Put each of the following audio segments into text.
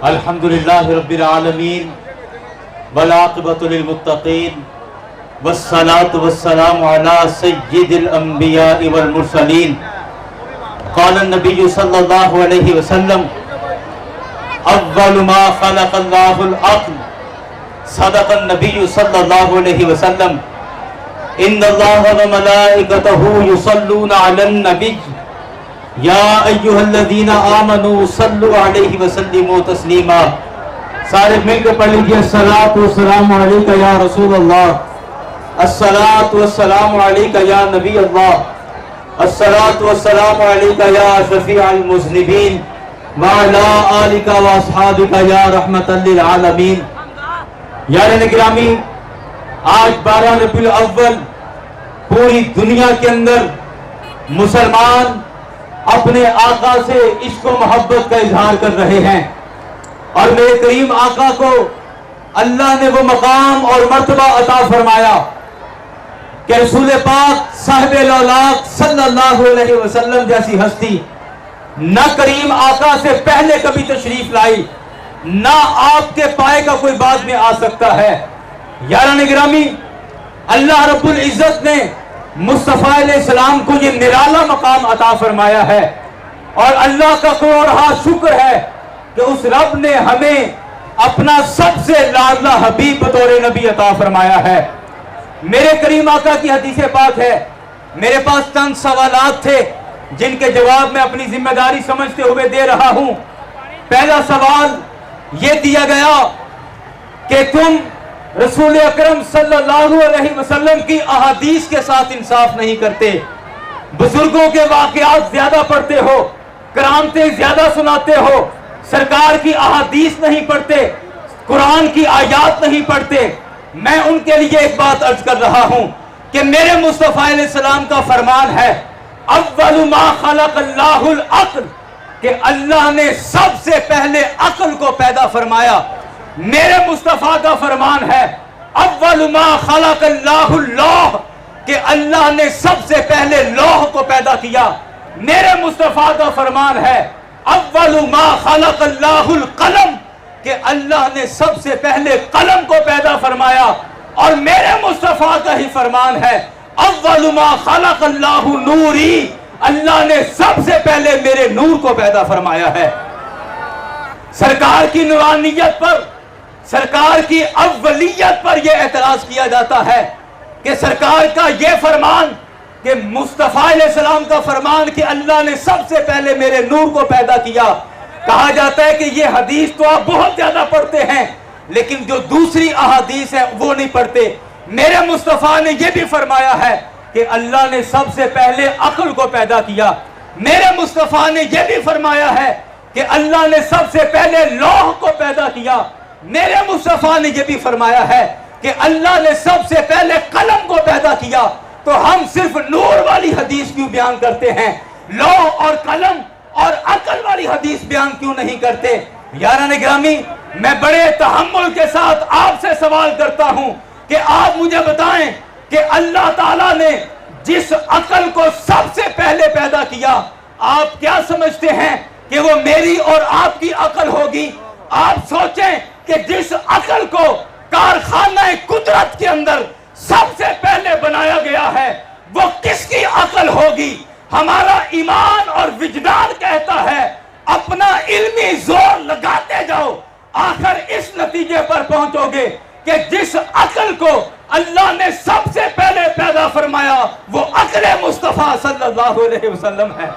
الحمدللہ رب العالمین والعاقبۃ للمتقین والصلاة والسلام علی سید الانبیاء والمرسلین. قال النبی صلی اللہ علیہ وسلم اول ما خلق اللہ العقل. صدق النبی صلی اللہ علیہ وسلم ان اللہ وملائکتہ یصلون علی النبی یا ایہا الذین آمنوا صلوا علیہ وسلموا تسلیما. سارے مل کے پڑھ لیجیے الصلاۃ والسلام علیک یا رسول اللہ، الصلاۃ والسلام علیک یا نبی اللہ، الصلاۃ والسلام علیک یا شفیع المذنبین وعلی آلک واصحابک یا رحمۃ للعالمین. یارین گرامی، آج 12 ربیع الاول پوری دنیا کے اندر مسلمان اپنے آقا سے عشق و محبت کا اظہار کر رہے ہیں، اور میرے کریم آقا کو اللہ نے وہ مقام اور مرتبہ عطا فرمایا کہ رسول پاک صاحب الاولاق صلی اللہ علیہ وسلم جیسی ہستی نہ کریم آقا سے پہلے کبھی تشریف لائی، نہ آپ کے پائے کا کوئی بعد میں آ سکتا ہے. یاران گرامی، اللہ رب العزت نے مصطفیٰ علیہ السلام کو یہ نرالا مقام عطا فرمایا ہے، اور اللہ کا کروڑہا شکر ہے کہ اس رب نے ہمیں اپنا سب سے لاڈلا حبیب بطور نبی عطا فرمایا ہے. میرے کریم آقا کی حدیث پاک ہے. میرے پاس چند سوالات تھے جن کے جواب میں اپنی ذمہ داری سمجھتے ہوئے دے رہا ہوں. پہلا سوال یہ دیا گیا کہ تم رسول اکرم صلی اللہ علیہ وسلم کی احادیث کے ساتھ انصاف نہیں کرتے، بزرگوں کے واقعات زیادہ پڑھتے ہو، کرامتیں زیادہ سناتے ہو، سرکار کی احادیث نہیں پڑھتے، قرآن کی آیات نہیں پڑھتے. میں ان کے لیے ایک بات عرض کر رہا ہوں کہ میرے مصطفیٰ علیہ السلام کا فرمان ہے اول ما خلق اللہ العقل، کہ اللہ نے سب سے پہلے عقل کو پیدا فرمایا. میرے مصطفیٰ کا فرمان ہے اول ما خلق اللہ اللوح، کہ اللہ نے سب سے پہلے لوح کو پیدا کیا. میرے مصطفیٰ کا فرمان ہے اول ما خلق اللہ القلم، کہ اللہ نے سب سے پہلے قلم کو پیدا فرمایا. اور میرے مصطفیٰ کا ہی فرمان ہے اول ما خلق اللہ نوری، اللہ نے سب سے پہلے میرے نور کو پیدا فرمایا ہے. سرکار کی نورانیت پر، سرکار کی اولیت پر یہ اعتراض کیا جاتا ہے کہ سرکار کا یہ فرمان، کہ مصطفیٰ علیہ السلام کا فرمان کہ اللہ نے سب سے پہلے میرے نور کو پیدا کیا، کہا جاتا ہے کہ یہ حدیث تو آپ بہت زیادہ پڑھتے ہیں لیکن جو دوسری احادیث ہیں وہ نہیں پڑھتے. میرے مصطفیٰ نے یہ بھی فرمایا ہے کہ اللہ نے سب سے پہلے عقل کو پیدا کیا. میرے مصطفیٰ نے یہ بھی فرمایا ہے کہ اللہ نے سب سے پہلے لوح کو پیدا کیا. میرے مصطفیٰ نے یہ بھی فرمایا ہے کہ اللہ نے سب سے پہلے قلم کو پیدا کیا. تو ہم صرف نور والی حدیث کیوں بیان کرتے ہیں، لوح اور قلم اور عقل والی حدیث بیان کیوں نہیں کرتے؟ یاران گرامی، میں بڑے تحمل کے ساتھ آپ سے سوال کرتا ہوں کہ آپ مجھے بتائیں کہ اللہ تعالیٰ نے جس عقل کو سب سے پہلے پیدا کیا، آپ کیا سمجھتے ہیں کہ وہ میری اور آپ کی عقل ہوگی؟ آپ سوچیں کہ جس عقل کو کارخانہ قدرت کے اندر سب سے پہلے بنایا گیا ہے وہ کس کی عقل ہوگی؟ ہمارا ایمان اور وجدان کہتا ہے اپنا علمی زور لگاتے جاؤ، آخر اس نتیجے پر پہنچو گے کہ جس عقل کو اللہ نے سب سے پہلے پیدا فرمایا وہ عقل مصطفیٰ صلی اللہ علیہ وسلم ہے.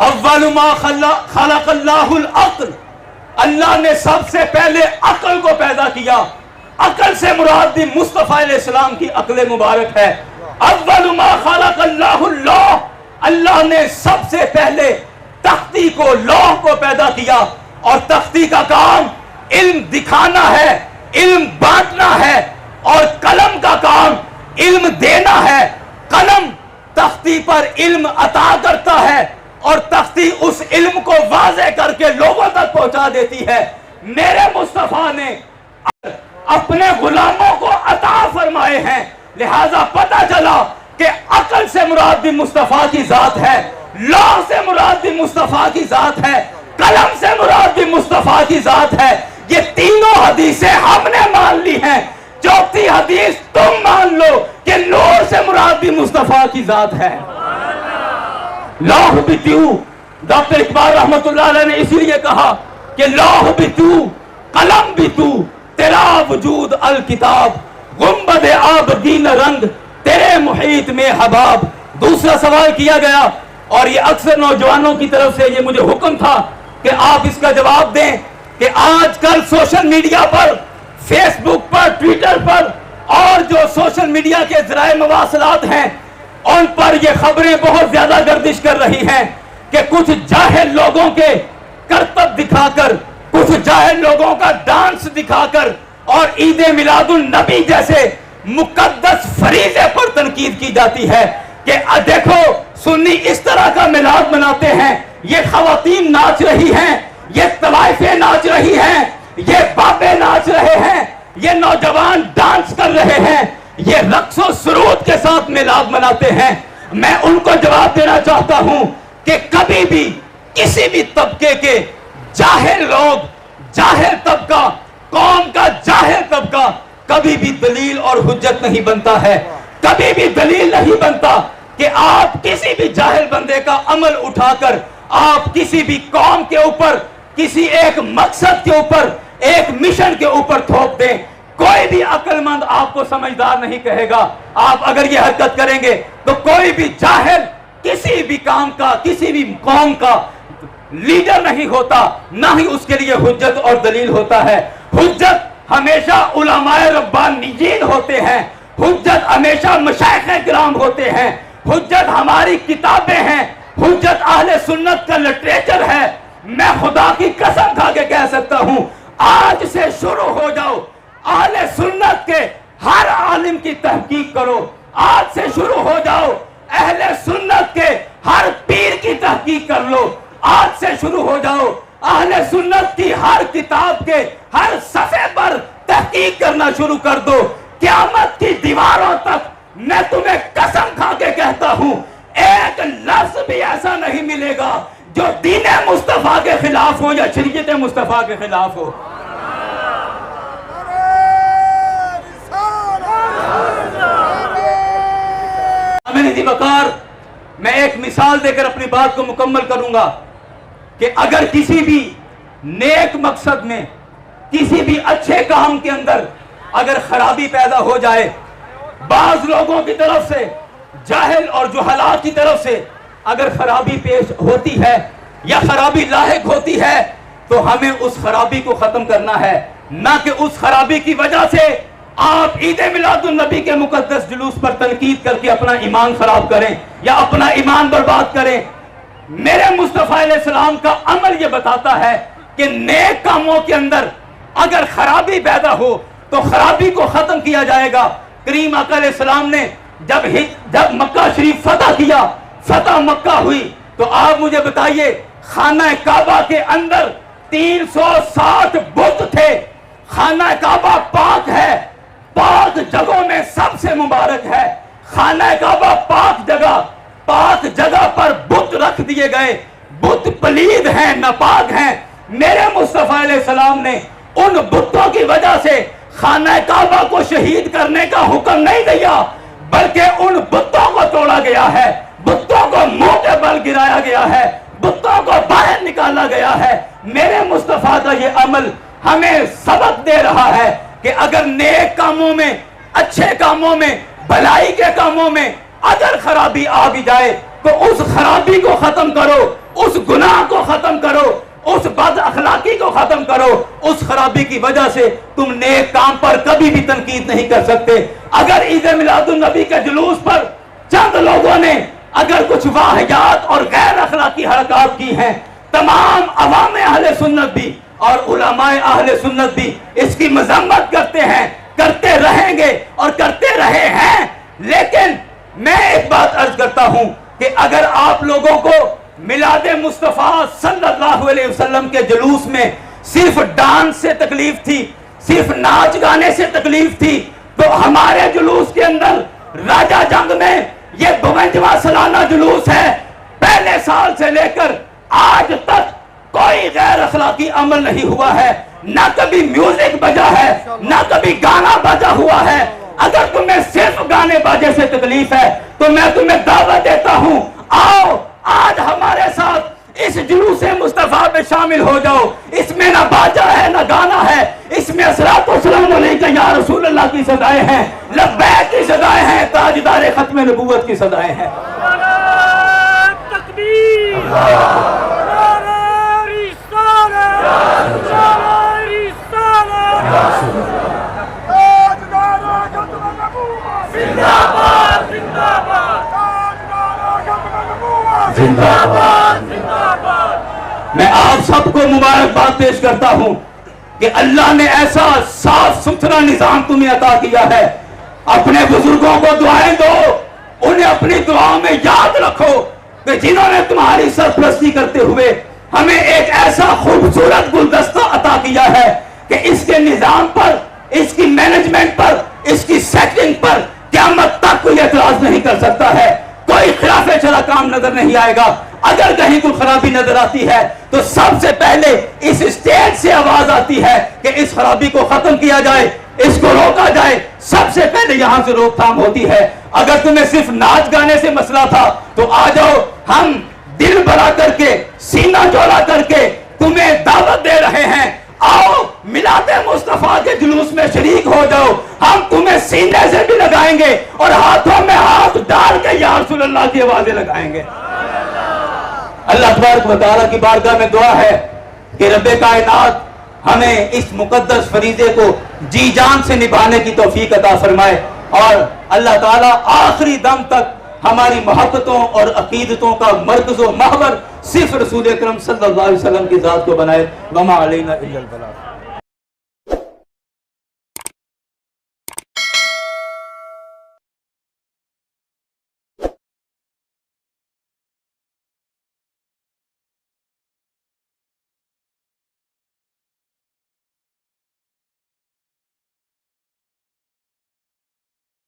اول ما خلق اللہ العقل، اللہ نے سب سے پہلے عقل کو پیدا کیا. عقل سے مراد بھی مصطفیٰ علیہ السلام کی عقل مبارک ہے. اول ما خلق اللہ اللوح، اللہ نے سب سے پہلے تختی کو، لوح کو پیدا کیا. اور تختی کا کام علم دکھانا ہے، علم بانٹنا ہے، اور قلم کا کام علم دینا ہے. قلم تختی پر علم عطا کرتا ہے اور تختی اس علم کو واضح کر کے لوگوں تک پہنچا دیتی ہے. میرے مصطفیٰ نے اپنے غلاموں کو عطا فرمائے ہیں لہذا پتہ چلا کہ عقل سے مراد بھی مصطفیٰ کی ذات ہے، لوح سے مراد بھی مصطفیٰ کی ذات ہے، قلم سے مراد بھی مصطفیٰ کی ذات ہے۔ یہ تینوں حدیثیں ہم نے مان لی ہیں، چوتھی حدیث تم مان لو کہ نور سے مراد بھی مصطفیٰ کی ذات ہے۔ لوح بھی تو، ڈاکٹر اقبال رحمت اللہ علیہ نے اسی لیے کہا کہ لوح بھی تو، قلم بھی تو، تیرا وجود الکتاب، گنبد آبگین رنگ تیرے محیط میں حباب۔ دوسرا سوال کیا گیا اور یہ اکثر نوجوانوں کی طرف سے یہ مجھے حکم تھا کہ آپ اس کا جواب دیں کہ آج کل سوشل میڈیا پر، فیس بک پر، ٹویٹر پر اور جو سوشل میڈیا کے ذرائع مواصلات ہیں ان پر یہ خبریں بہت زیادہ گردش کر رہی ہیں کہ کچھ جاہل لوگوں کے کرتب دکھا کر، کچھ جاہل لوگوں کا ڈانس دکھا کر اور عید میلاد النبی جیسے مقدس فریضے پر تنقید کی جاتی ہے کہ دیکھو سنی اس طرح کا میلاد مناتے ہیں، یہ خواتین ناچ رہی ہیں، یہ طوائفیں ناچ رہی ہیں، یہ بابے ناچ رہے ہیں، یہ نوجوان ڈانس کر رہے ہیں، یہ رقص و سرود کے ساتھ میلاد مناتے ہیں۔ میں ان کو جواب دینا چاہتا ہوں کہ کبھی بھی کسی بھی طبقے کے جاہل لوگ، جاہل طبقہ، قوم کا جاہل طبقہ کبھی بھی دلیل اور حجت نہیں بنتا ہے، کبھی بھی دلیل نہیں بنتا کہ آپ کسی بھی جاہل بندے کا عمل اٹھا کر آپ کسی بھی قوم کے اوپر، کسی ایک مقصد کے اوپر، ایک مشن کے اوپر تھوپ دیں۔ کوئی بھی عقل مند آپ کو سمجھدار نہیں کہے گا۔ آپ اگر یہ حرکت کریں گے تو کوئی بھی جاہل کسی بھی کام کا، کسی بھی قوم کا لیڈر نہیں ہوتا، نہ ہی اس کے لیے حجت اور دلیل ہوتا ہے۔ حجت ہمیشہ علماء ربانیین ہوتے ہیں، حجت ہمیشہ مشائخ کرام ہوتے ہیں، حجت ہماری کتابیں ہیں، حجت اہل سنت کا لٹریچر ہے۔ میں خدا کی قسم کھا کے کہہ سکتا ہوں آج سے شروع ہو جاؤ، اہل سنت کے ہر عالم کی تحقیق کرو، آج سے شروع ہو جاؤ، اہل سنت کے ہر پیر کی تحقیق کر لو، آج سے شروع ہو جاؤ، اہل سنت کی ہر کتاب کے ہر صفحے پر تحقیق کرنا شروع کر دو۔ قیامت کی دیواروں تک میں تمہیں قسم کھا کے کہتا ہوں ایک لفظ بھی ایسا نہیں ملے گا جو دین مصطفیٰ کے خلاف ہو یا شریعت مصطفیٰ کے خلاف ہو۔ میں ایک مثال دے کر اپنی بات کو مکمل کروں گا کہ اگر کسی بھی نیک مقصد میں، کسی بھی اچھے کام کے اندر اگر خرابی پیدا ہو جائے، بعض لوگوں کی طرف سے، جاہل اور جہلاء کی طرف سے اگر خرابی پیش ہوتی ہے یا خرابی لاحق ہوتی ہے تو ہمیں اس خرابی کو ختم کرنا ہے، نہ کہ اس خرابی کی وجہ سے آپ عید میلاد النبی کے مقدس جلوس پر تنقید کر کے اپنا ایمان خراب کریں یا اپنا ایمان برباد کریں۔ میرے مصطفیٰ علیہ السلام کا عمل یہ بتاتا ہے کہ نیک کاموں کے اندر اگر خرابی پیدا ہو تو خرابی کو ختم کیا جائے گا۔ کریم آقا علیہ السلام نے جب مکہ شریف فتح کیا، فتح مکہ ہوئی، تو آپ مجھے بتائیے خانہ کعبہ کے اندر 360 بت تھے۔ خانہ کعبہ پاک ہے، پاک جگہوں میں سب سے مبارک ہے۔ خانہ کعبہ پاک جگہ پر بت رکھ دیے گئے، بت پلید ہیں، ناپاک ہیں۔ میرے مصطفیٰ علیہ السلام نے ان بتوں کی وجہ سے خانہ کعبہ کو شہید کرنے کا حکم نہیں دیا، بلکہ ان بتوں کو توڑا گیا ہے، بتوں کو منہ کے بل گرایا گیا ہے، بتوں کو باہر نکالا گیا ہے۔ میرے مصطفیٰ کا یہ عمل ہمیں سبق دے رہا ہے کہ اگر نیک کاموں میں، اچھے کاموں میں، بھلائی کے کاموں میں اگر خرابی آ بھی جائے تو اس خرابی کو ختم کرو، اس گناہ کو ختم کرو، اس بد اخلاقی کو ختم کرو۔ اس خرابی کی وجہ سے تم نیک کام پر کبھی بھی تنقید نہیں کر سکتے۔ اگر عید میلاد النبی کے جلوس پر چند لوگوں نے اگر کچھ واہیات اور غیر اخلاقی حرکات کی ہیں، تمام عوام اہل سنت بھی اور علماء اہل سنت بھی اس کی مذمت کرتے ہیں، کرتے رہیں گے اور کرتے رہے ہیں۔ لیکن میں ایک بات عرض کرتا ہوں کہ اگر آپ لوگوں کو میلاد مصطفیٰ صلی اللہ علیہ وسلم کے جلوس میں صرف ڈانس سے تکلیف تھی، صرف ناچ گانے سے تکلیف تھی، تو ہمارے جلوس کے اندر راجہ جنگ میں یہ 52واں سالانہ جلوس ہے. پہلے سال سے لے کر آج تک کوئی غیر اخلاقی عمل نہیں ہوا ہے، نہ کبھی میوزک بجا ہے، نہ کبھی گانا بجا ہوا ہے. اگر تمہیں صرف گانے باجے سے تکلیف ہے تو میں تمہیں دعوت دیتا ہوں، آؤ آج ہمارے ساتھ اس جلوس مصطفیٰ میں شامل ہو جاؤ. اس میں نہ باجا ہے نہ گانا ہے، اس میں الصلاۃ والسلام علیک یا رسول اللہ کی صدائیں ہیں، لبیک کی صدائیں ہیں، تاجدار ختم نبوت کی صدائیں ہیں. میں آپ سب کو مبارکباد پیش کرتا ہوں کہ اللہ نے ایسا صاف ستھرا نظام تمہیں عطا کیا ہے. اپنے بزرگوں کو دعائیں دو، انہیں اپنی دعاؤں میں یاد رکھو کہ جنہوں نے تمہاری سرپرستی کرتے ہوئے ہمیں ایک ایسا خوبصورت گلدستہ عطا کیا ہے کہ اس کے نظام پر، اس کی مینجمنٹ پر، اس کی سیٹنگ پر قیامت تک کوئی اعتراض نہیں کر سکتا ہے. کوئی خلاف شرع کام نظر نہیں آئے گا. اگر کہیں کوئی خرابی نظر آتی ہے تو سب سے پہلے اس اسٹیج سے آواز آتی ہے کہ اس خرابی کو ختم کیا جائے، اس کو روکا جائے. سب سے پہلے یہاں سے روک تھام ہوتی ہے. اگر تمہیں صرف ناچ گانے سے مسئلہ تھا تو آ جاؤ، ہم دل بھرا کر کے، سینہ چوڑا کر کے تمہیں دعوت دے رہے ہیں. آؤ میلاد مصطفیٰ کے جلوس میں شریک ہو جاؤ. ہم تمہیں سینے سے بھی لگائیں گے اور ہاتھوں میں ہاتھ ڈال کے یا رسول اللہ کی آوازیں لگائیں گے. اللہ تبارک و تعالیٰ کی بارگاہ میں دعا ہے کہ رب کائنات ہمیں اس مقدس فریضے کو جی جان سے نبھانے کی توفیق عطا فرمائے، اور اللہ تعالیٰ آخری دم تک ہماری محبتوں اور عقیدتوں کا مرکز و محور صرف رسول اکرم صلی اللہ علیہ وسلم کی ذات کو بنائے. وما علینا الا البلاغ.